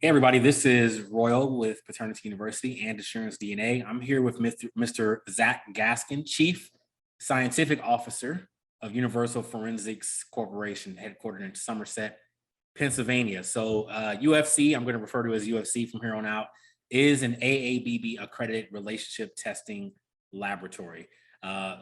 Hey everybody, this is Royal with Paternity University and Assurance DNA. I'm here with Mr. Zach Gaskin, Chief Scientific Officer of Universal Forensics Corporation, headquartered in Somerset, Pennsylvania. So UFC, I'm going to refer to as UFC from here on out, is an AABB accredited relationship testing laboratory. I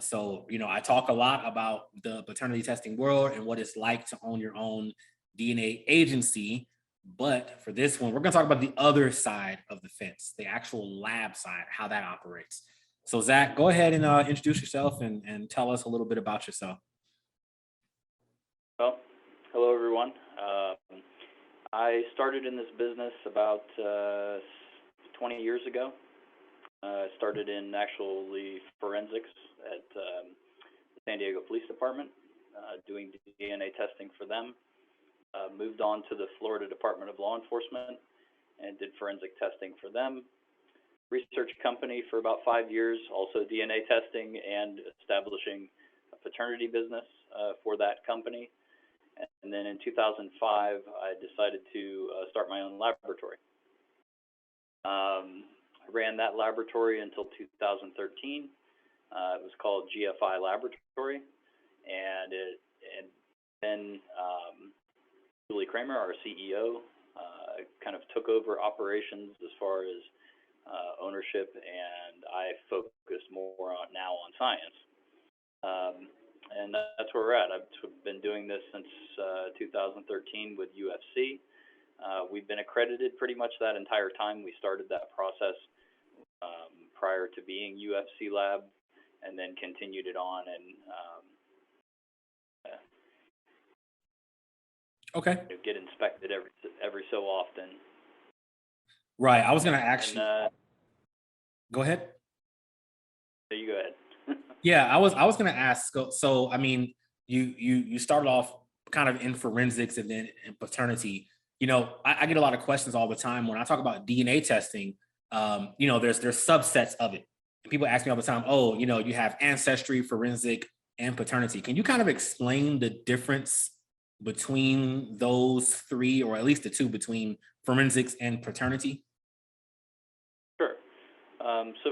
talk a lot about the paternity testing world and what it's like to own your own DNA agency. But for this one, we're going to talk about the other side of the fence, the actual lab side, how that operates. So Zach, go ahead and introduce yourself and tell us a little bit about yourself. Well, hello everyone. I started in this business about 20 years ago. I started in actually forensics at the San Diego Police Department, doing DNA testing for them. Moved on to the Florida Department of Law Enforcement and did forensic testing for them. Research company for about 5 years, also DNA testing and establishing a paternity business for that company. And then in 2005, I decided to start my own laboratory. I ran that laboratory until 2013. It was called GFI Laboratory, and then Julie Kramer, our CEO, kind of took over operations as far as ownership, and I focus more now on science. And that's where we're at. I've been doing this since 2013 with UFC. We've been accredited pretty much that entire time. We started that process prior to being UFC Lab, and then continued it on and okay. Get inspected every so often. Right. I was going to actually go ahead. You go ahead. Yeah, I was going to ask. So, I mean, you started off kind of in forensics and then in paternity. You know, I get a lot of questions all the time when I talk about DNA testing. There's subsets of it. And people ask me all the time, oh, you have ancestry, forensic, and paternity. Can you kind of explain the difference between those three, or at least the two between forensics and paternity? Sure. So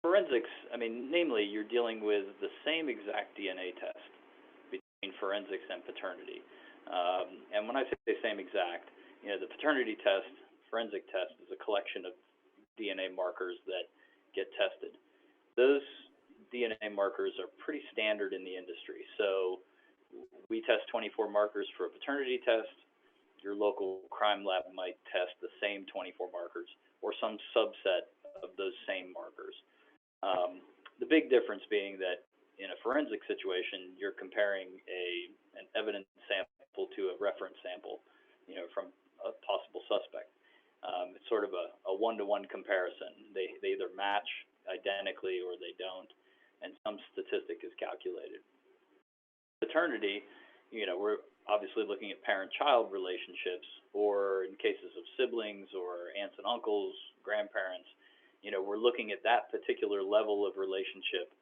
forensics, namely, you're dealing with the same exact DNA test between forensics and paternity. And when I say same exact, the paternity test, forensic test, is a collection of DNA markers that get tested. Those DNA markers are pretty standard in the industry. So we test 24 markers for a paternity test. Your local crime lab might test the same 24 markers or some subset of those same markers. The big difference being that in a forensic situation, you're comparing an evidence sample to a reference sample, from a possible suspect. It's sort of a one-to-one comparison. They either match identically or they don't, and some statistic is calculated. Paternity, we're obviously looking at parent-child relationships, or in cases of siblings or aunts and uncles, grandparents, we're looking at that particular level of relationship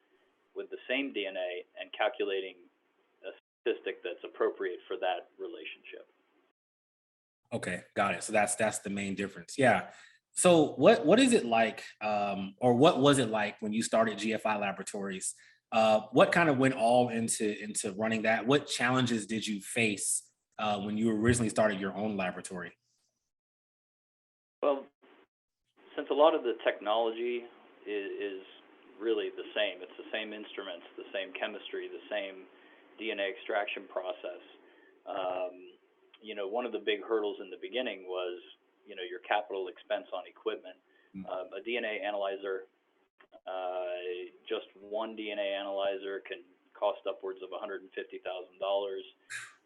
with the same DNA and calculating a statistic that's appropriate for that relationship. Okay, got it. So that's the main difference. Yeah. So what is it like, or what was it like when you started GFI Laboratories? What kind of went all into running that? What challenges did you face when you originally started your own laboratory? Well, since a lot of the technology is really the same, it's the same instruments, the same chemistry, the same DNA extraction process. One of the big hurdles in the beginning was, your capital expense on equipment. A DNA analyzer, just one DNA analyzer can cost upwards of $150,000,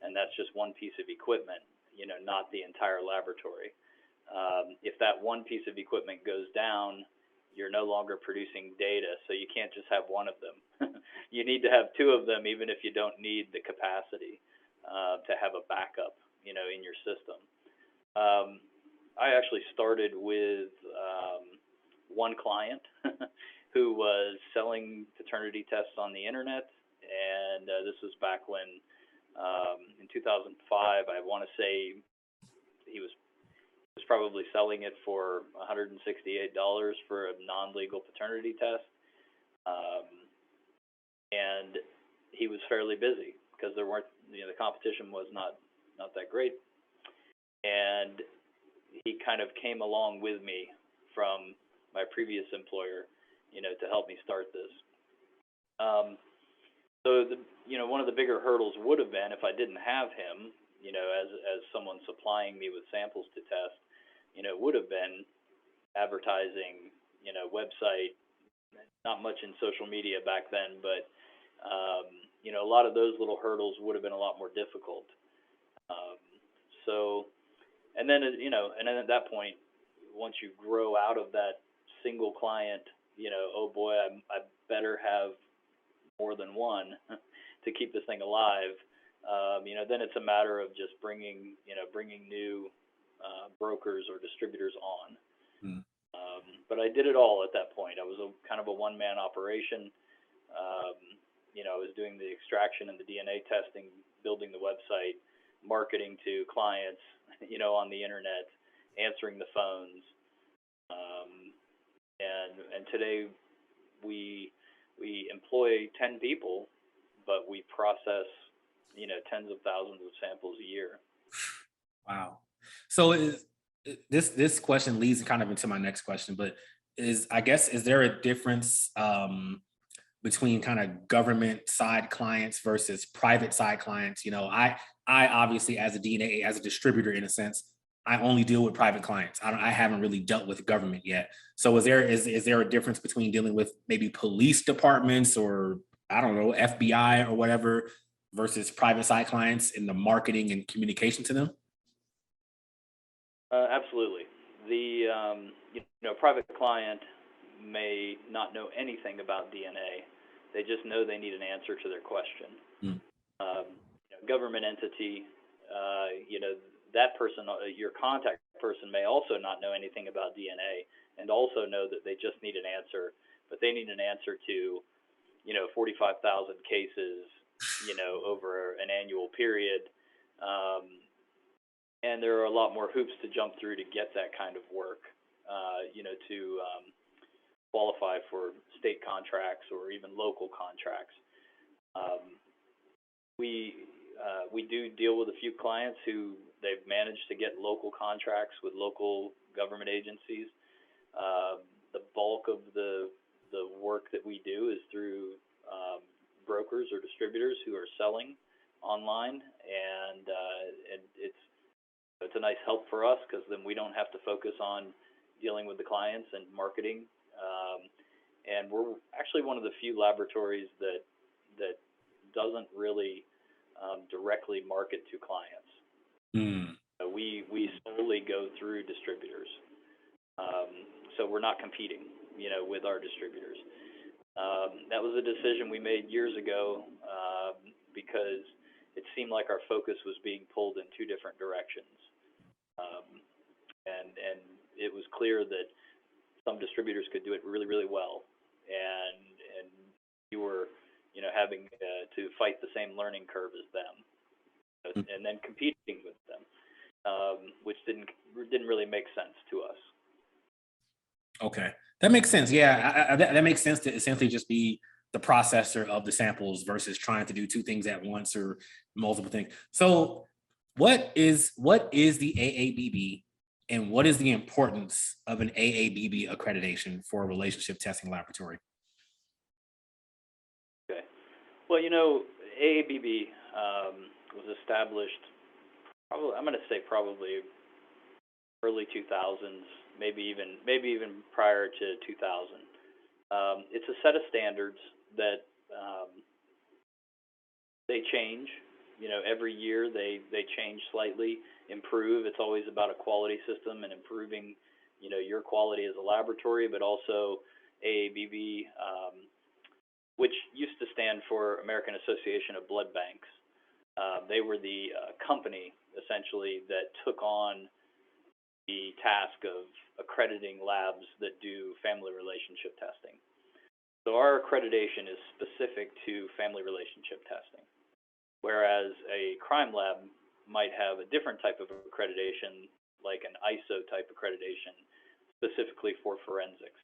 and that's just one piece of equipment, not the entire laboratory. If that one piece of equipment goes down, you're no longer producing data, so you can't just have one of them. You need to have two of them, even if you don't need the capacity to have a backup, in your system. I actually started with one client who was selling paternity tests on the internet, and this was back when, in 2005, I want to say he was probably selling it for $168 for a non-legal paternity test. Um, and he was fairly busy because there weren't, the competition was not that great. And he kind of came along with me from my previous employer, to help me start this. So one of the bigger hurdles would have been if I didn't have him, as someone supplying me with samples to test, would have been advertising, website, not much in social media back then, but a lot of those little hurdles would have been a lot more difficult. And then at that point, once you grow out of that single client, oh boy, I better have more than one to keep this thing alive. Then it's a matter of just bringing new brokers or distributors on. Mm. But I did it all at that point. I was kind of a one-man operation. I was doing the extraction and the DNA testing, building the website, marketing to clients, on the internet, answering the phones. And today we employ 10 people, but we process, tens of thousands of samples a year. Wow. So this question leads kind of into my next question, but is there a difference between kind of government side clients versus private side clients? I obviously, as a DNA, as a distributor in a sense, I only deal with private clients. I haven't really dealt with government yet. So is there a difference between dealing with maybe police departments or, I don't know, FBI or whatever versus private side clients in the marketing and communication to them? Absolutely. The private client may not know anything about DNA. They just know they need an answer to their question. Mm. Government entity, that person, your contact person, may also not know anything about DNA and also know that they just need an answer, but they need an answer to 45,000 cases, over an annual period. And there are a lot more hoops to jump through to get that kind of work, to qualify for state contracts or even local contracts. We do deal with a few clients who they've managed to get local contracts with local government agencies. The bulk of the work that we do is through brokers or distributors who are selling online, and it's a nice help for us because then we don't have to focus on dealing with the clients and marketing. And we're actually one of the few laboratories that doesn't really directly market to clients. Mm. We solely go through distributors. So we're not competing, with our distributors. That was a decision we made years ago because it seemed like our focus was being pulled in two different directions. And it was clear that some distributors could do it really, really well, and you were, having to fight the same learning curve as them, and then competing with them, which didn't really make sense to us. Okay, that makes sense. Yeah, that makes sense to essentially just be the processor of the samples versus trying to do two things at once or multiple things. So, what is the AABB, and what is the importance of an AABB accreditation for a relationship testing laboratory? Okay. Well, AABB was established probably early 2000s, maybe even prior to 2000. It's a set of standards that they change. Every year they change slightly, improve. It's always about a quality system and improving, your quality as a laboratory, but also AABB, which used to stand for American Association of Blood Banks. They were the company, essentially, that took on the task of accrediting labs that do family relationship testing. So our accreditation is specific to family relationship testing, whereas a crime lab might have a different type of accreditation like an ISO type accreditation specifically for forensics.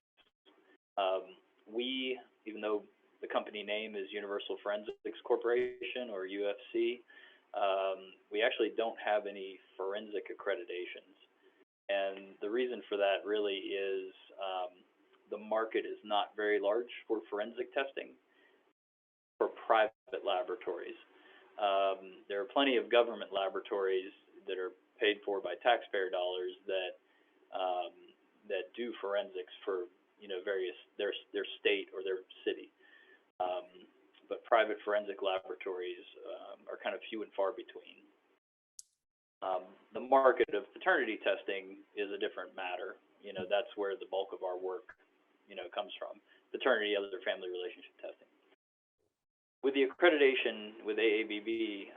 We, even though the company name is Universal Forensics Corporation or UFC, we actually don't have any forensic accreditations. And the reason for that really is the market is not very large for forensic testing for private laboratories. There are plenty of government laboratories that are paid for by taxpayer dollars that that do forensics for various their state or their city. But private forensic laboratories are kind of few and far between. The market of paternity testing is a different matter. That's where the bulk of our work, comes from. Paternity, other family relationship testing. With the accreditation with AABB,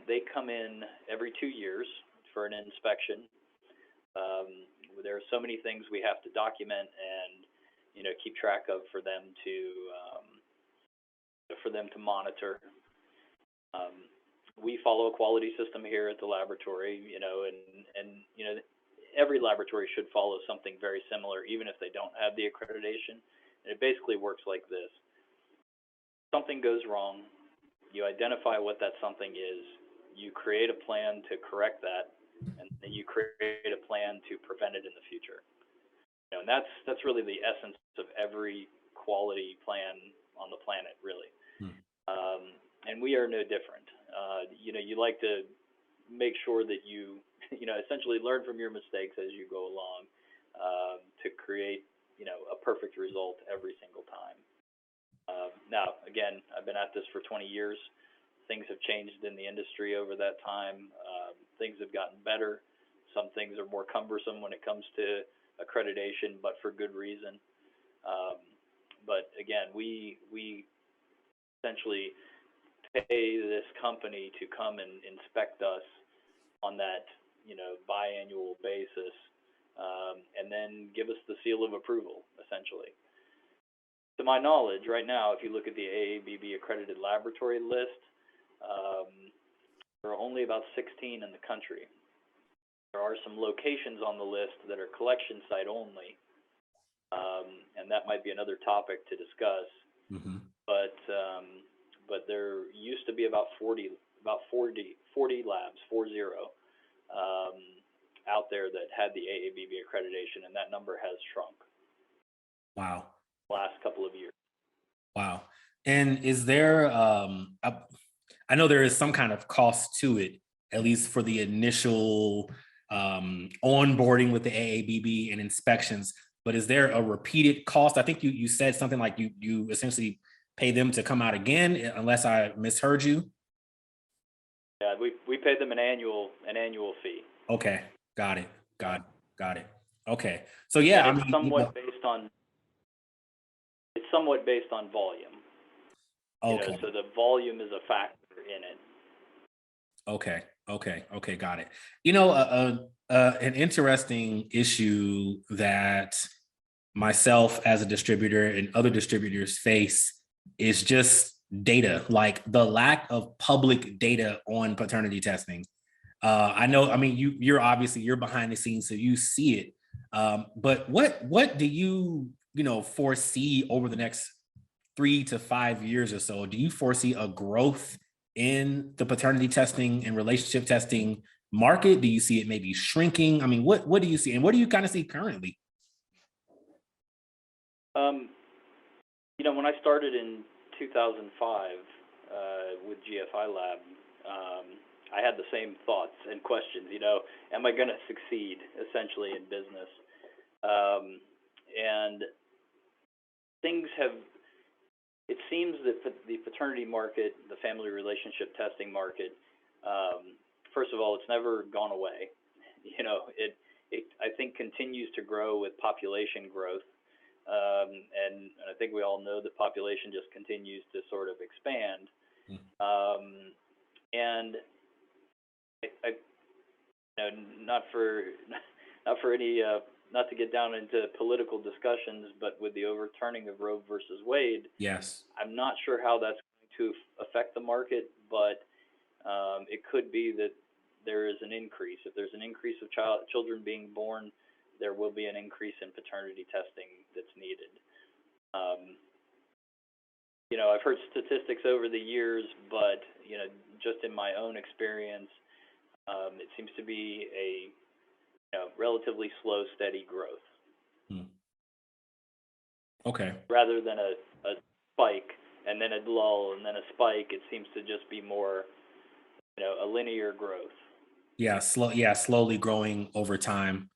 they come in every 2 years for an inspection. There are so many things we have to document and keep track of for them to monitor. We follow a quality system here at the laboratory, and every laboratory should follow something very similar, even if they don't have the accreditation. And it basically works like this. Something goes wrong, you identify what that something is, you create a plan to correct that, and then you create a plan to prevent it in the future. And that's really the essence of every quality plan on the planet, really. And we are no different. You like to make sure that you essentially learn from your mistakes as you go along to create a perfect result every single time. Now, again, I've been at this for 20 years. Things have changed in the industry over that time. Things have gotten better. Some things are more cumbersome when it comes to accreditation, but for good reason. But again, we essentially pay this company to come and inspect us on that biannual basis, and then give us the seal of approval, essentially. To my knowledge, right now, if you look at the AABB Accredited Laboratory list, there are only about 16 in the country. There are some locations on the list that are collection site only, and that might be another topic to discuss. Mm-hmm. But there used to be about 40 labs, 40, out there that had the AABB accreditation, and that number has shrunk. Wow. Last couple of years. Wow. And is there, I know there is some kind of cost to it, at least for the initial onboarding with the AABB and inspections, but is there a repeated cost? I think you said something like you essentially pay them to come out again, unless I misheard you. Yeah, we pay them an annual fee. Okay, got it. Okay, so yeah, and it's somewhat based on volume. Okay. So the volume is a factor in it. Okay, got it. An interesting issue that myself as a distributor and other distributors face is just data, like the lack of public data on paternity testing. You're obviously behind the scenes, so you see it. But what do you foresee over the next 3 to 5 years or so? Do you foresee a growth in the paternity testing and relationship testing market? Do you see it maybe shrinking? I mean, what do you see, and what do you kind of see currently? When I started in 2005 with GFI Lab, I had the same thoughts and questions. Am I going to succeed essentially in business? And things have. It seems that the paternity market, the family relationship testing market, first of all, it's never gone away. It I think continues to grow with population growth. And I think we all know that population just continues to sort of expand. And not to get down into political discussions, but with the overturning of Roe versus Wade, yes, I'm not sure how that's going to affect the market, but it could be that there is an increase. If there's an increase of children being born, there will be an increase in paternity testing that's needed. I've heard statistics over the years, but just in my own experience, it seems to be a relatively slow, steady growth. Okay. Rather than a spike and then a lull and then a spike, it seems to just be more, a linear growth. Yeah, slowly growing over time.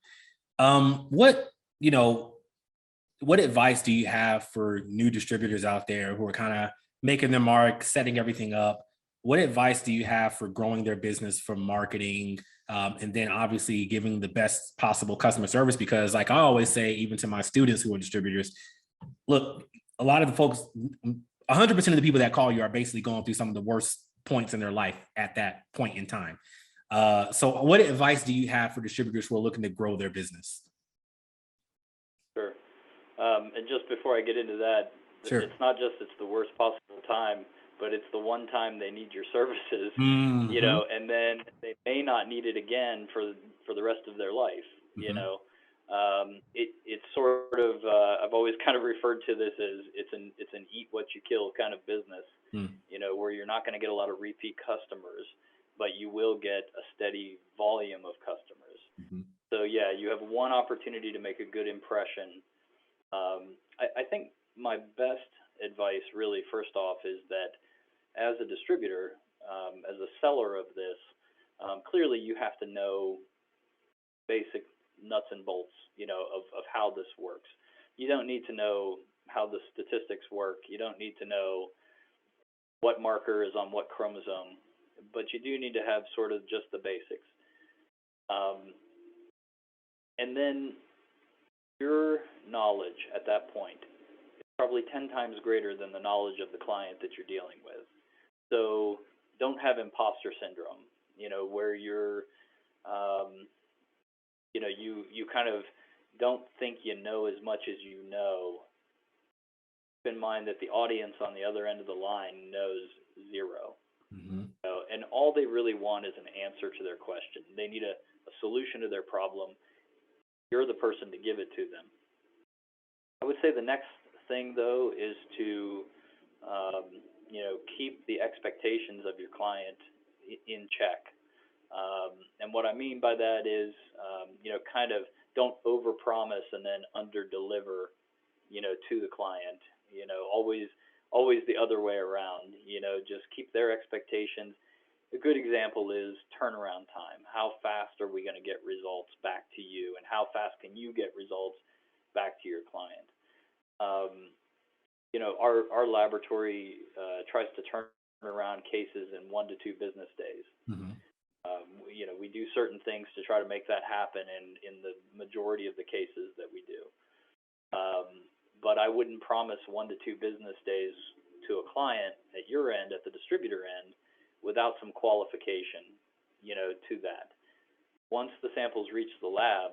What advice do you have for new distributors out there who are kind of making their mark, setting everything up? What advice do you have for growing their business from marketing, and then obviously giving the best possible customer service? Because like I always say, even to my students who are distributors, look, a lot of the folks, 100% of the people that call you are basically going through some of the worst points in their life at that point in time. So what advice do you have for distributors who are looking to grow their business? Sure. And just before I get into that, Sure. It's not just it's the worst possible time, but it's the one time they need your services, Mm-hmm. and then they may not need it again for the rest of their life, Mm-hmm. It's sort of, I've always kind of referred to this as it's an eat what you kill kind of business, where you're not going to get a lot of repeat customers, but you will get a steady volume of customers. Mm-hmm. So yeah, you have one opportunity to make a good impression. I think my best advice really first off is that as a distributor, as a seller of this, clearly you have to know basic nuts and bolts, of how this works. You don't need to know how the statistics work. You don't need to know what marker is on what chromosome, but you do need to have sort of just the basics. And then your knowledge at that point is probably 10 times greater than the knowledge of the client that you're dealing with. So don't have imposter syndrome, where you're, you kind of don't think you know as much as you know. Keep in mind that the audience on the other end of the line knows zero. Mm-hmm. And all they really want is an answer to their question. They need a solution to their problem. You're the person to give it to them. I would say the next thing, though, is to keep the expectations of your client in check. And what I mean by that is, kind of don't overpromise and then underdeliver, to the client. Always the other way around. Just keep their expectations. A good example is turnaround time. How fast are we going to get results back to you, and how fast can you get results back to your client? Our laboratory tries to turn around cases in 1 to 2 business days. Mm-hmm. We do certain things to try to make that happen in the majority of the cases that we do. But I wouldn't promise 1 to 2 business days to a client at your end, at the distributor end, without some qualification, to that. Once the samples reach the lab,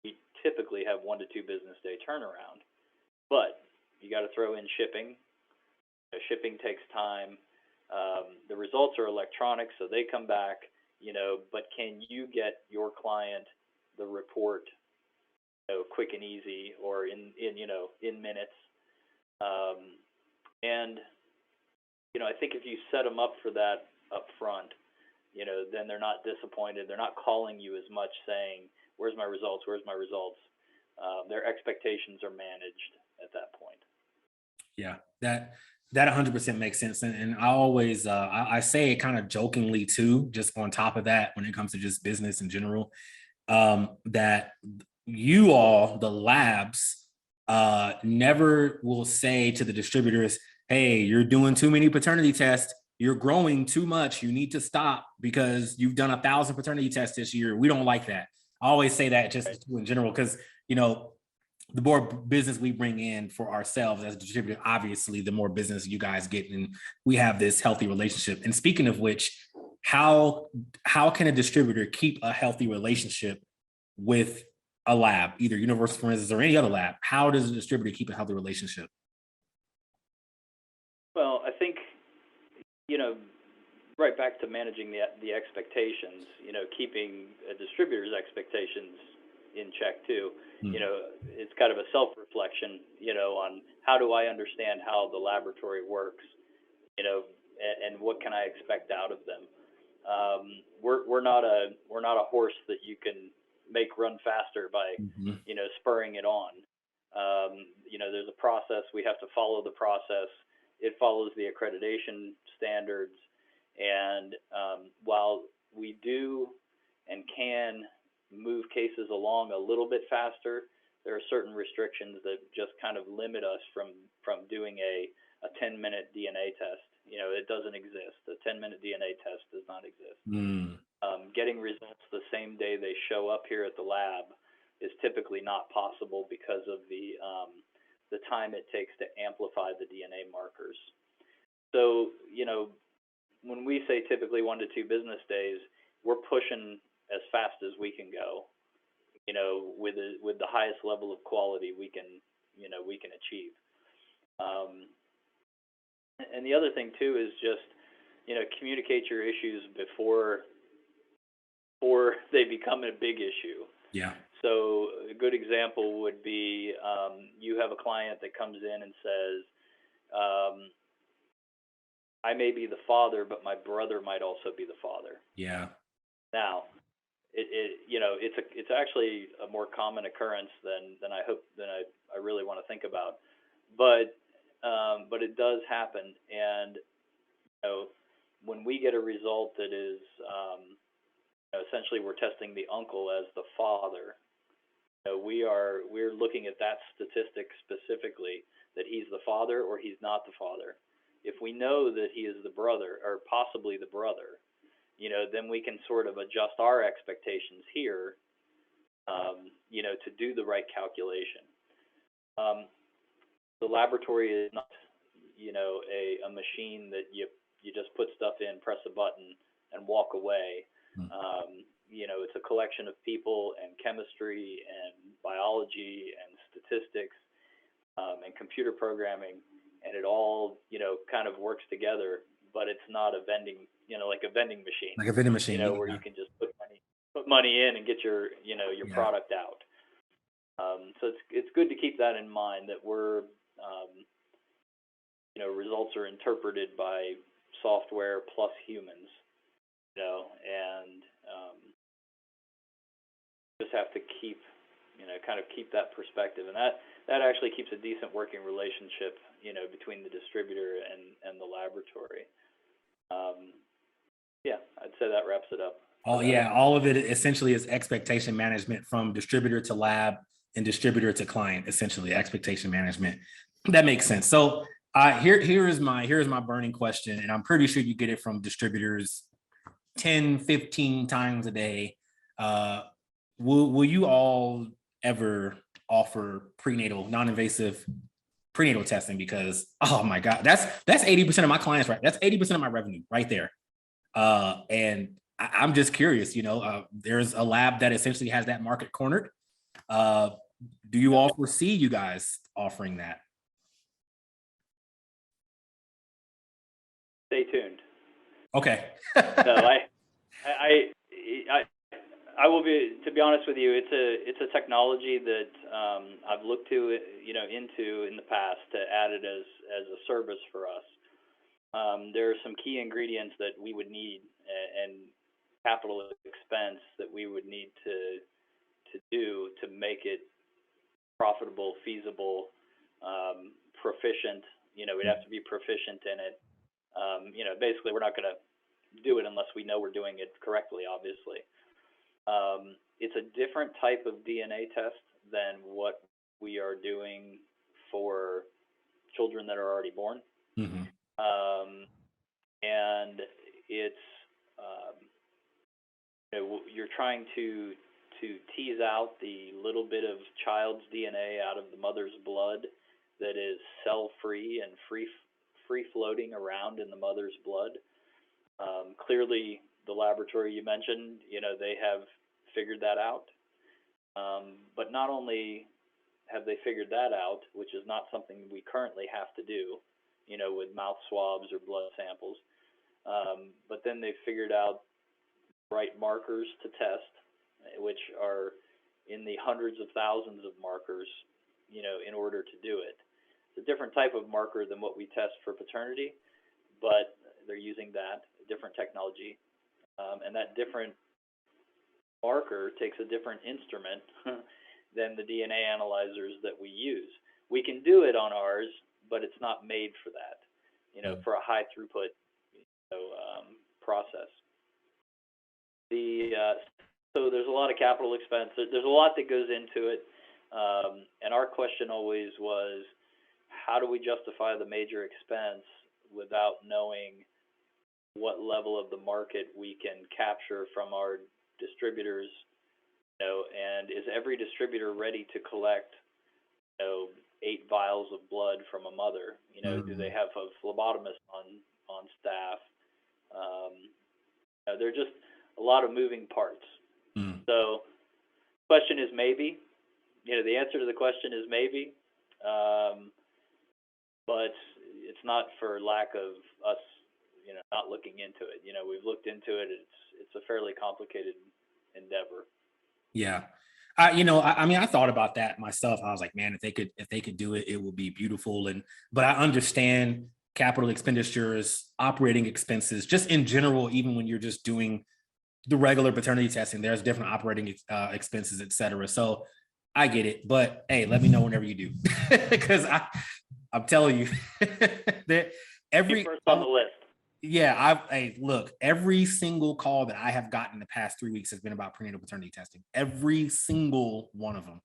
we typically have 1 to 2 business day turnaround. But you got to throw in shipping. Shipping takes time. The results are electronic, so they come back, but can you get your client the report, quick and easy, or in minutes? And I think if you set them up for that up front, then they're not disappointed. They're not calling you as much saying, "Where's my results? Where's my results?" Their expectations are managed at that point. Yeah, that 100% makes sense. And I always, I say it kind of jokingly too, just on top of that, when it comes to just business in general, that you all, the labs, never will say to the distributors, "Hey, you're doing too many paternity tests. You're growing too much. You need to stop because you've done 1,000 paternity tests this year. We don't like that." I always say that just in general, because, the more business we bring in for ourselves as a distributor, obviously, the more business you guys get, and we have this healthy relationship. And speaking of which, how can a distributor keep a healthy relationship with a lab, either Universal Forensics or any other lab? How does a distributor keep a healthy relationship? Well, I think, right back to managing the expectations, keeping a distributor's expectations in check too. It's kind of a self-reflection, on how do I understand how the laboratory works, and what can I expect out of them. We're not a horse that you can make run faster by, spurring it on. There's a process. We have to follow the process. It follows the accreditation standards. And while we do and can move cases along a little bit faster, there are certain restrictions that just kind of limit us from doing a 10-minute DNA test. It doesn't exist. A 10-minute DNA test does not exist. Getting results the same day they show up here at the lab is typically not possible because of the time it takes to amplify the DNA markers. So, when we say typically 1 to 2 business days, we're pushing as fast as we can go, with the highest level of quality we can achieve. And the other thing too is just, communicate your issues before they become a big issue. Yeah. So a good example would be, you have a client that comes in and says, I may be the father, but my brother might also be the father. Yeah. Now, it's actually a more common occurrence than I really want to think about, but it does happen. And when we get a result that is essentially we're testing the uncle as the father, we're looking at that statistic specifically, that he's the father or he's not the father. If we know that he is the brother or possibly the brother, then we can sort of adjust our expectations here, to do the right calculation. The laboratory is not, a machine that you just put stuff in, press a button, and walk away. It's a collection of people and chemistry and biology and statistics and computer programming, and it all, kind of works together. But it's not a vending, like a vending machine. Like a vending machine, where you can just put money in and get your, your product out. So it's good to keep that in mind, that we're, results are interpreted by software plus humans, and just have to keep, kind of keep that perspective, and that actually keeps a decent working relationship, between the distributor and the laboratory. Yeah, I'd say that wraps it up. Oh yeah, all of it essentially is expectation management from distributor to lab and distributor to client, essentially expectation management. That makes sense. So here's my burning question, and I'm pretty sure you get it from distributors 10, 15 times a day. Will you all ever offer prenatal, non-invasive prenatal testing? Because, oh my God, that's 80% of my clients, right? That's 80% of my revenue right there. And I'm just curious, there's a lab that essentially has that market cornered. Do you all foresee you guys offering that? Stay tuned. Okay. No, I will be, to be honest with you, it's a technology that I've looked to, into in the past to add it as a service for us. There are some key ingredients that we would need and capital expense that we would need to do to make it profitable, feasible, proficient. We'd have to be proficient in it. Basically, we're not going to do it unless we know we're doing it correctly, obviously. It's a different type of DNA test than what we are doing for children that are already born. Mm-hmm. And it's, you're trying to tease out the little bit of child's DNA out of the mother's blood that is cell-free and free-floating around in the mother's blood. Clearly, the laboratory you mentioned, they have figured that out. But not only have they figured that out, which is not something we currently have to do, with mouth swabs or blood samples, But then they figured out the right markers to test, which are in the hundreds of thousands of markers, in order to do it. It's a different type of marker than what we test for paternity, but they're using that different technology, and that different marker takes a different instrument than the DNA analyzers that we use. We can do it on ours, but it's not made for that, for a high throughput process. So there's a lot of capital expense. There's a lot that goes into it, and our question always was, how do we justify the major expense without knowing what level of the market we can capture from our distributors, and is every distributor ready to collect, 8 vials of blood from a mother? Do they have a phlebotomist on staff? There are just a lot of moving parts. So, question is maybe. The answer to the question is maybe, but it's not for lack of us, not looking into it. We've looked into it. It's a fairly complicated endeavor. Yeah. I thought about that myself. I was like, man, if they could do it, it would be beautiful. But I understand capital expenditures, operating expenses, just in general, even when you're just doing the regular paternity testing, there's different operating expenses, et cetera. So I get it, but hey, let me know whenever you do, because I'm telling you that every first on the list. Yeah, look, every single call that I have gotten the past 3 weeks has been about prenatal paternity testing. Every single one of them.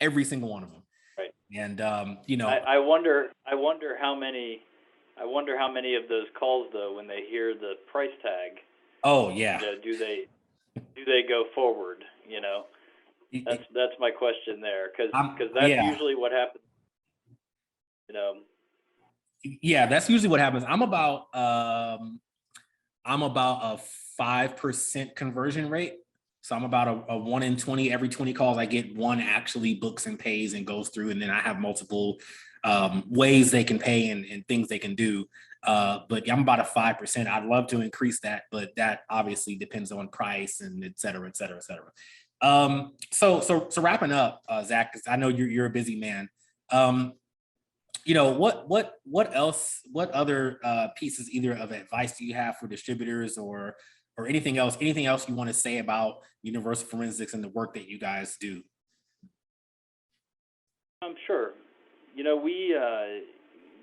Right. And I wonder how many of those calls, though, when they hear the price tag. Oh yeah. Do they go forward? That's my question there, because that's usually what happens. Yeah, that's usually what happens. I'm about a 5% conversion rate. So I'm about a 1 in 20. Every 20 calls, I get one actually books and pays and goes through, and then I have multiple ways they can pay and things they can do. But I'm about a 5%. I'd love to increase that, but that obviously depends on price and et cetera, et cetera, et cetera. So wrapping up, Zach, because I know you're a busy man. What other pieces either of advice do you have for distributors or anything else you want to say about universal forensics and the work that you guys do? Sure. We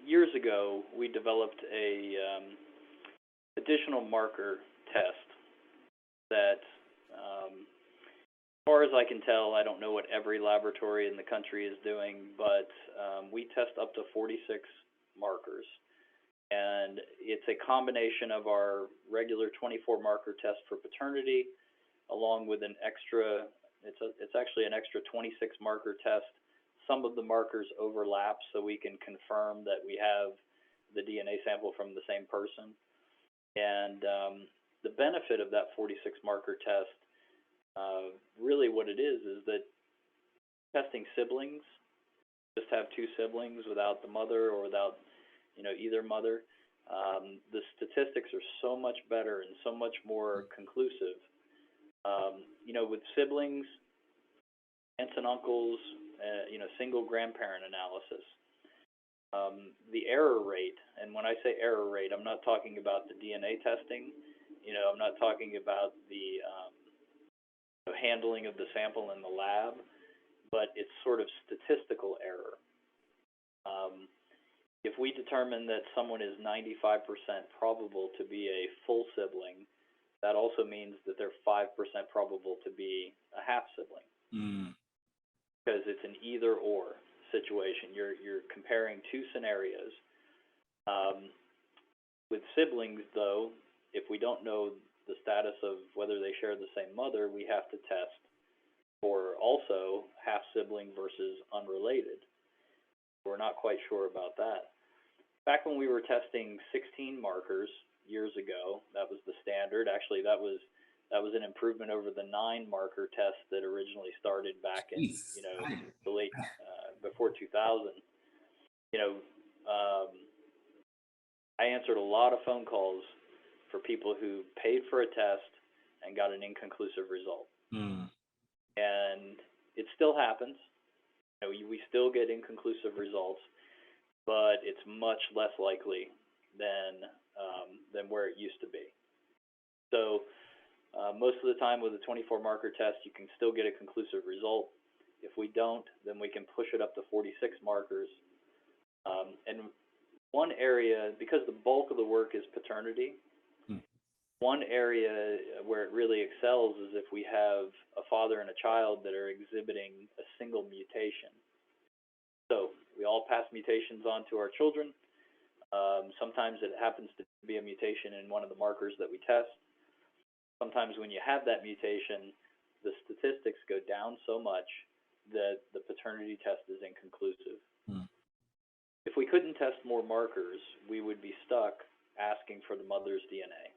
years ago, we developed a additional marker test that, as far as I can tell, I don't know what every laboratory in the country is doing, but we test up to 46 markers. And it's a combination of our regular 24 marker test for paternity, along with an extra, it's actually an extra 26 marker test. Some of the markers overlap, so we can confirm that we have the DNA sample from the same person. And the benefit of that 46 marker test, really what it is that testing siblings, just have 2 siblings without the mother or without either mother, the statistics are so much better and so much more conclusive. With siblings, aunts and uncles, single grandparent analysis, the error rate, and when I say error rate, I'm not talking about the DNA testing, I'm not talking about the handling of the sample in the lab, but it's sort of statistical error. If we determine that someone is 95% probable to be a full sibling, that also means that they're 5% probable to be a half sibling. Because it's an either or situation. You're comparing 2 scenarios. With siblings, though, if we don't know the status of whether they share the same mother, we have to test for also half sibling versus unrelated. We're not quite sure about that. Back when we were testing 16 markers years ago, that was the standard. Actually, that was an improvement over the 9 marker test that originally started back in the late before 2000. I answered a lot of phone calls for people who paid for a test and got an inconclusive result. Mm. And it still happens. You know, we still get inconclusive results, but it's much less likely than where it used to be. So most of the time with a 24 marker test, you can still get a conclusive result. If we don't, then we can push it up to 46 markers. And one area, because the bulk of the work is paternity, one area where it really excels is if we have a father and a child that are exhibiting a single mutation. So we all pass mutations on to our children. Sometimes it happens to be a mutation in one of the markers that we test. Sometimes when you have that mutation, the statistics go down so much that the paternity test is inconclusive. If we couldn't test more markers, we would be stuck asking for the mother's DNA.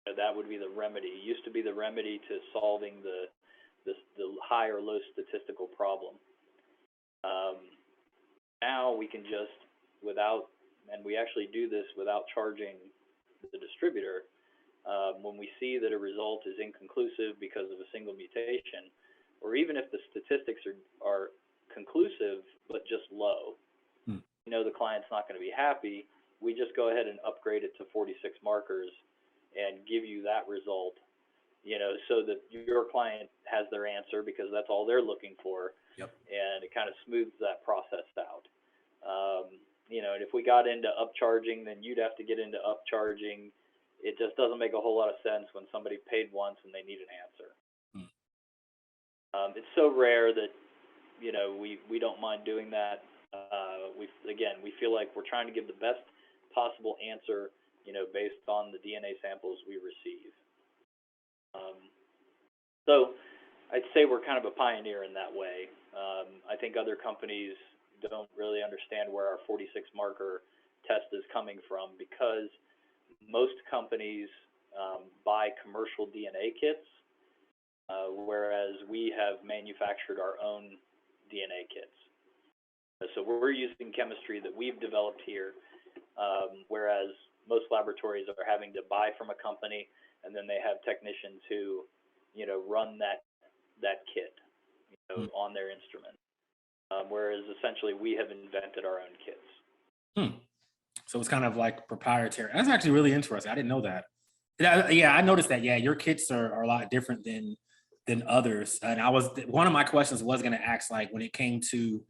That would be the remedy. It used to be the remedy to solving the high or low statistical problem. Now we can just, and we actually do this without charging the distributor, when we see that a result is inconclusive because of a single mutation, or even if the statistics are conclusive but just low, you know the client's not going to be happy, we just go ahead and upgrade it to 46 markers and give you that result, you know, so that your client has their answer because that's all they're looking for. Yep. And it kind of smooths that process out. You know, and if we got into upcharging, then you'd have to get into upcharging. It just doesn't make a whole lot of sense when somebody paid once and they need an answer. It's so rare that, you know, we don't mind doing that. We feel like we're trying to give the best possible answer, you know, based on the DNA samples we receive. So I'd say we're kind of a pioneer in that way. I think other companies don't really understand where our 46 marker test is coming from because most companies buy commercial DNA kits, whereas we have manufactured our own DNA kits. So we're using chemistry that we've developed here, whereas most laboratories are having to buy from a company and then they have technicians who, you know, run that kit, you know, on their instrument. Whereas essentially we have invented our own kits. So it's kind of like proprietary. That's actually really interesting. I didn't know that. Yeah, I noticed that. Yeah, your kits are a lot different than others. And one of my questions was going to ask, like, when it came to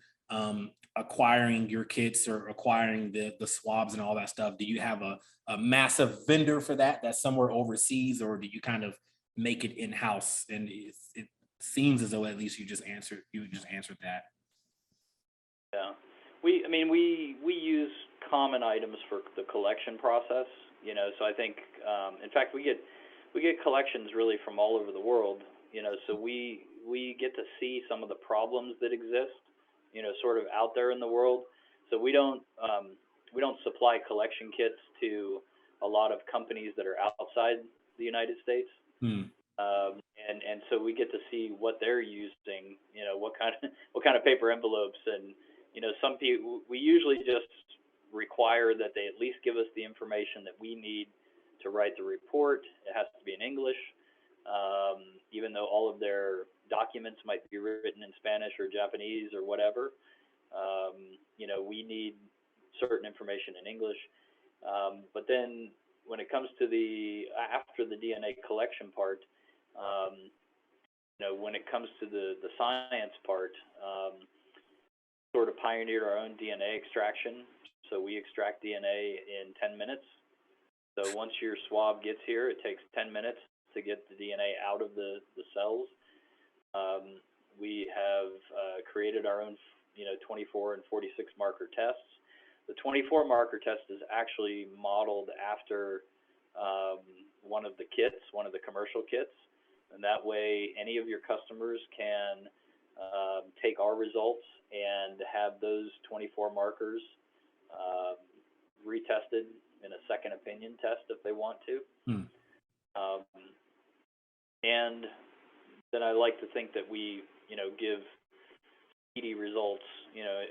acquiring your kits or acquiring the swabs and all that stuff, do you have a massive vendor for that's somewhere overseas, or do you kind of make it in-house? And it seems as though at least you just answered that. Yeah, we use common items for the collection process, you know, so I think, in fact, we get collections really from all over the world, you know, so we get to see some of the problems that exist, you know, sort of out there in the world. So we don't supply collection kits to a lot of companies that are outside the United States. And so we get to see what they're using, you know, what kind of paper envelopes, and, you know, some people, we usually just require that they at least give us the information that we need to write the report. It has to be in English, even though all of their documents might be written in Spanish or Japanese or whatever. You know, we need certain information in English. But then when it comes to after the DNA collection part, you know, when it comes to the science part, sort of pioneered our own DNA extraction. So we extract DNA in 10 minutes. So once your swab gets here, it takes 10 minutes to get the DNA out of the cells. We have created our own, you know, 24 and 46 marker tests. The 24 marker test is actually modeled after one of the commercial kits. And that way, any of your customers can take our results and have those 24 markers retested in a second opinion test if they want to. And then I like to think that we, you know, give speedy results, you know,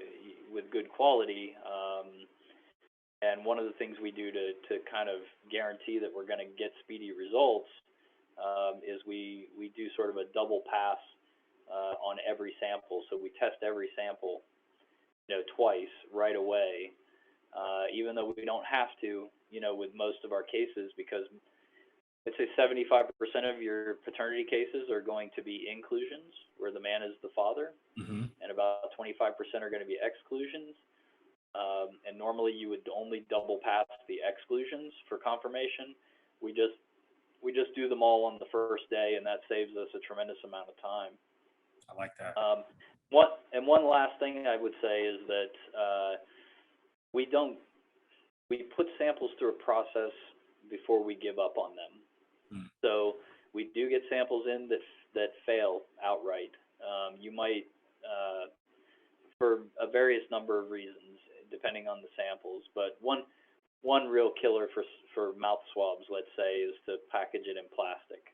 with good quality. And one of the things we do to kind of guarantee that we're going to get speedy results is we do sort of a double pass on every sample. So we test every sample, twice right away, even though we don't have to, with most of our cases, because I'd say 75% of your paternity cases are going to be inclusions, where the man is the father, and about 25% are going to be exclusions. And normally you would only double pass the exclusions for confirmation. We just do them all on the first day, and that saves us a tremendous amount of time. I like that. One last thing I would say is that we put samples through a process before we give up on them. So we do get samples in that fail outright. You might, for a various number of reasons, depending on the samples, but one real killer for mouth swabs, let's say, is to package it in plastic.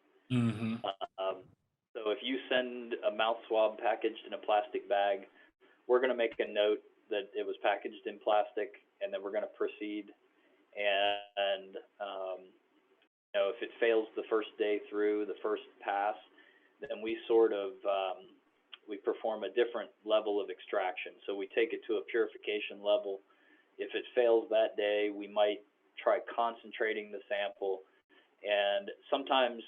So if you send a mouth swab packaged in a plastic bag, we're going to make a note that it was packaged in plastic, and then we're going to proceed. And if it fails the first day through, the first pass, then we sort of we perform a different level of extraction. So we take it to a purification level. If it fails that day, we might try concentrating the sample. And sometimes,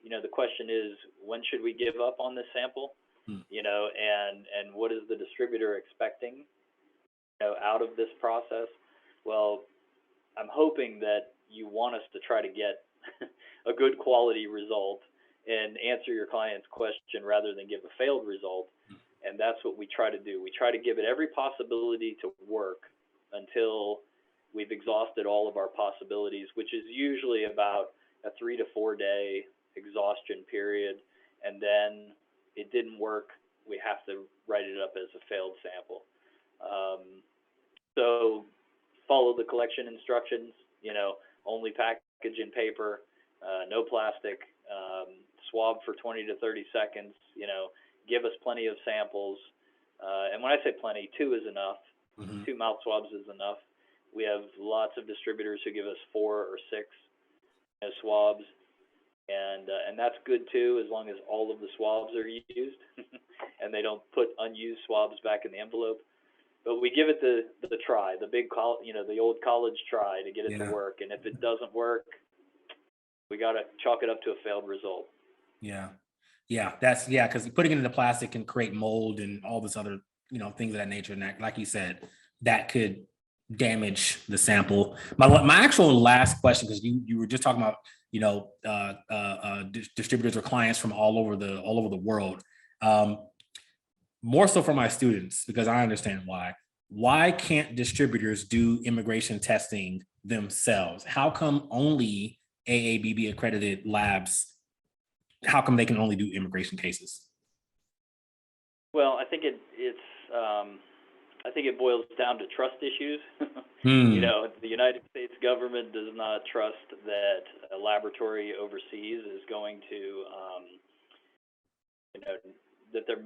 the question is, when should we give up on this sample? And what is the distributor expecting, out of this process? Well, I'm hoping that you want us to try to get a good quality result and answer your client's question rather than give a failed result. And that's what we try to do. We try to give it every possibility to work until we've exhausted all of our possibilities, which is usually about a 3 to 4 day exhaustion period. And then it didn't work, we have to write it up as a failed sample. So follow the collection instructions, only package in paper, no plastic, swab for 20 to 30 seconds, give us plenty of samples. And when I say plenty, 2 is enough. 2 mouth swabs is enough. We have lots of distributors who give us 4 or 6 swabs, and that's good too, as long as all of the swabs are used and they don't put unused swabs back in the envelope. But we give it the try, the big the old college try to get it to work. And if it doesn't work, we got to chalk it up to a failed result. Because putting it in the plastic can create mold and all this other, things of that nature. And that, like you said, that could damage the sample. My actual last question, because you were just talking about, distributors or clients from all over the world. More so for my students, because I understand why. Why can't distributors do immigration testing themselves? How come only AABB accredited labs, how come they can only do immigration cases? Well, I think it boils down to trust issues. The United States government does not trust that a laboratory overseas is going to, that there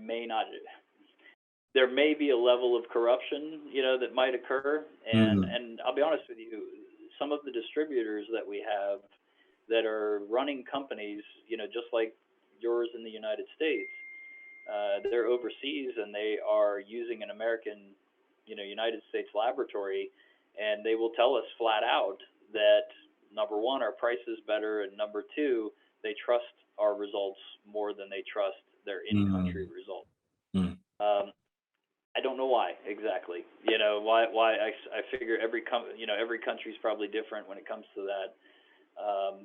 may be a level of corruption, that might occur. And I'll be honest with you, some of the distributors that we have that are running companies, just like yours in the United States, they're overseas and they are using an American, United States laboratory, and they will tell us flat out that, number one, our price is better, and number two, they trust our results more than they trust their in-country results. I don't know why exactly. Why I figure every country is probably different when it comes to that.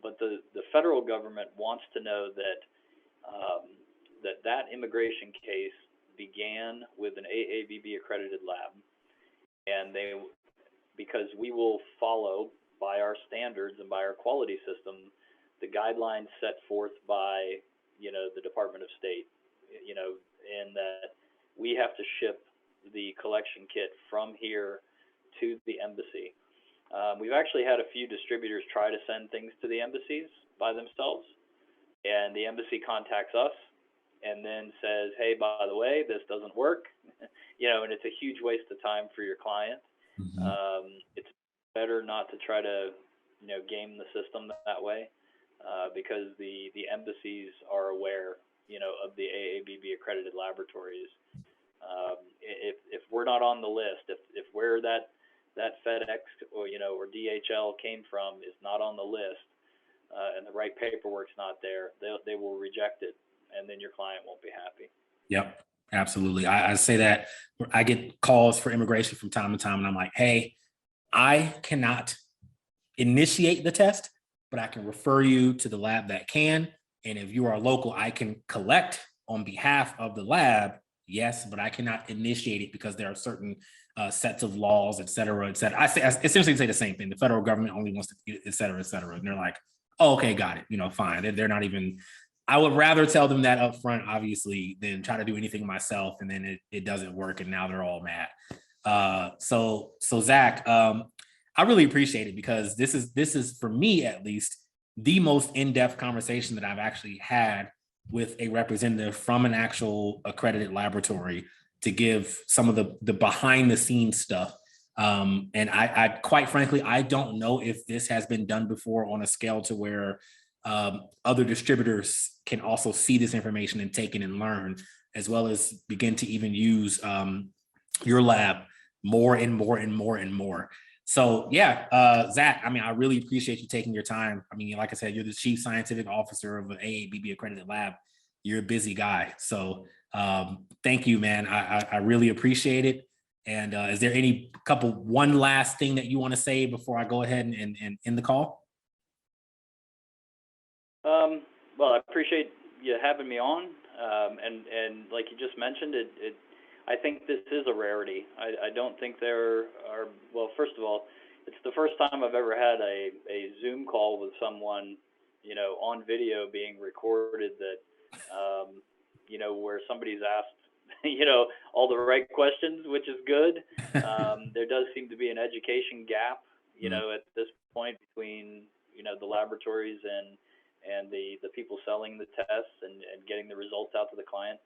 But the federal government wants to know that that immigration case began with an AABB accredited lab, and because we will follow by our standards and by our quality system the guidelines set forth by the Department of State, and that we have to ship the collection kit from here to the embassy. We've actually had a few distributors try to send things to the embassies by themselves, and the embassy contacts us and then says, hey, by the way, this doesn't work, and it's a huge waste of time for your client. better not to try to, game the system that way, because the embassies are aware, of the AABB accredited laboratories. If we're not on the list, if where that FedEx or or DHL came from is not on the list, and the right paperwork's not there, they will reject it, and then your client won't be happy. Yep, absolutely. I say that I get calls for immigration from time to time, and I'm like, hey, I cannot initiate the test, but I can refer you to the lab that can. And if you are local, I can collect on behalf of the lab. Yes, but I cannot initiate it because there are certain sets of laws, et cetera, et cetera. I essentially say the same thing. The federal government only wants to, et cetera, et cetera. And they're like, oh, okay, got it. Fine. They're not even, I would rather tell them that up front, obviously, than try to do anything myself. And then it doesn't work. And now they're all mad. So Zach, I really appreciate it, because this is for me, at least, the most in-depth conversation that I've actually had with a representative from an actual accredited laboratory to give some of the behind the scenes stuff. And I quite frankly, I don't know if this has been done before on a scale to where other distributors can also see this information and take it and learn, as well as begin to even use your lab more and more and more and more. So yeah, Zach, I mean, I really appreciate you taking your time. I mean, like I said, you're the chief scientific officer of an AABB accredited lab. You're a busy guy. So thank you, man. I really appreciate it. And is there one last thing that you want to say before I go ahead and end the call? Well, I appreciate you having me on. And like you just mentioned, I think this is a rarity. I don't think there are, well, first of all, it's the first time I've ever had a Zoom call with someone, on video being recorded that, where somebody's asked, all the right questions, which is good. There does seem to be an education gap, at this point between, the laboratories and the people selling the tests and getting the results out to the client.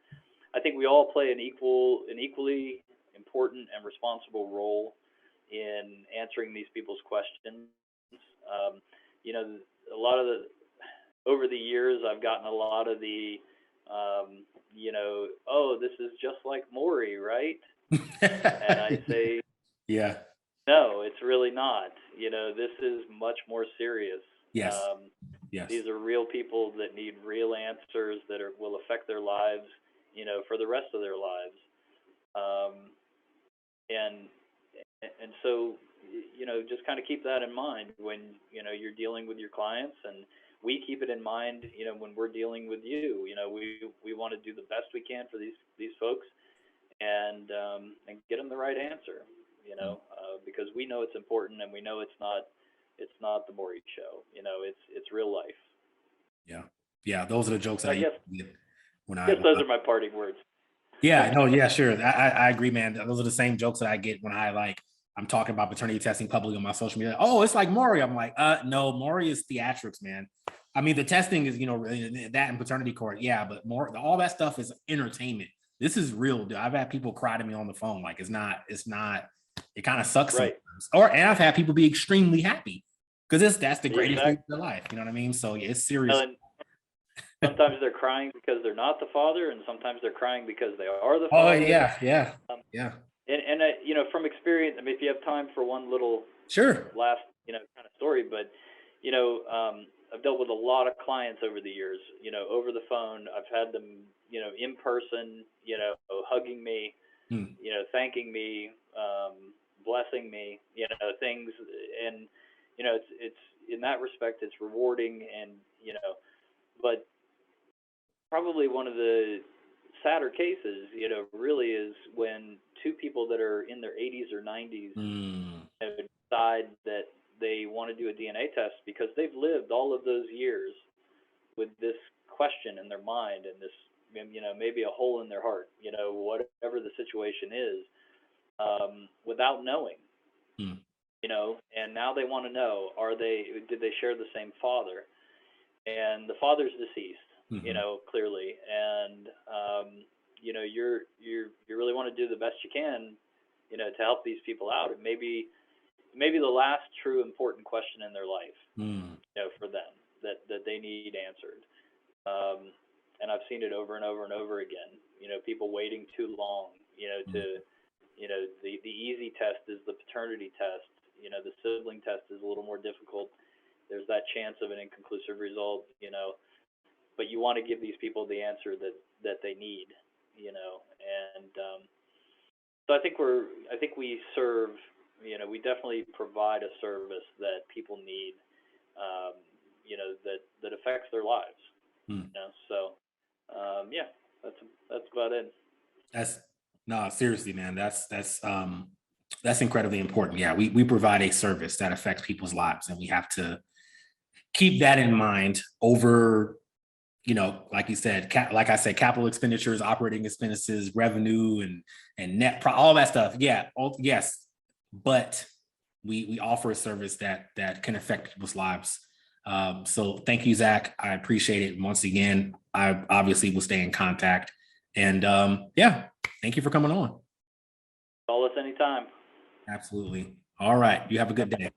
I think we all play an equally important and responsible role in answering these people's questions. A lot of over the years, I've gotten a lot of the, oh, this is just like Maury, right? And I say, yeah, no, it's really not. This is much more serious. Yes. Yes. These are real people that need real answers that will affect their lives, for the rest of their lives. And so, just kind of keep that in mind when, you're dealing with your clients, and we keep it in mind, when we're dealing with you. We want to do the best we can for these folks and get them the right answer, because we know it's important, and we know it's not the Maury show. It's real life. Yeah. Yeah. Those are the jokes I get when I guess those are my parting words. Yeah, no, yeah, sure. I agree, man. Those are the same jokes that I get when I'm talking about paternity testing publicly on my social media. Oh, it's like Maury. I'm like, no, Maury is theatrics, man. I mean, the testing is, that in paternity court. Yeah, but all that stuff is entertainment. This is real, dude. I've had people cry to me on the phone. Like, it's not, it kind of sucks. Right. And I've had people be extremely happy because that's the greatest thing in their life. You know what I mean? So yeah, it's serious. Sometimes they're crying because they're not the father, and sometimes they're crying because they are the father. Oh yeah. And from experience, I mean, if you have time for one little last kind of story, but I've dealt with a lot of clients over the years. Over the phone, I've had them in person, hugging me, thanking me, blessing me, things, and it's in that respect, it's rewarding, and but probably one of the sadder cases, really is when two people that are in their 80s or 90s decide that they want to do a DNA test because they've lived all of those years with this question in their mind and this, maybe a hole in their heart, whatever the situation is, without knowing, and now they want to know, did they share the same father? And the father's deceased. Clearly, and you really want to do the best you can, to help these people out. And maybe maybe the last true important question in their life, Mm. you know, for them that they need answered. And I've seen it over and over and over again. You know, people waiting too long. You know, the easy test is the paternity test. You know, the sibling test is a little more difficult. There's that chance of an inconclusive result. You know, but you want to give these people the answer that they need. You know, and so I think we serve. You know, we definitely provide a service that people need. You know, that affects their lives. Mm. You know, so yeah, that's about it. That's no, seriously, man. That's incredibly important. Yeah, we provide a service that affects people's lives, and we have to keep that in mind over, you know, like you said, like I said, capital expenditures, operating expenses, revenue, and all that stuff. Yeah, yes, but we offer a service that can affect people's lives. So thank you, Zach. I appreciate it. Once again, I obviously will stay in contact. And yeah, thank you for coming on. Call us anytime. Absolutely. All right. You have a good day.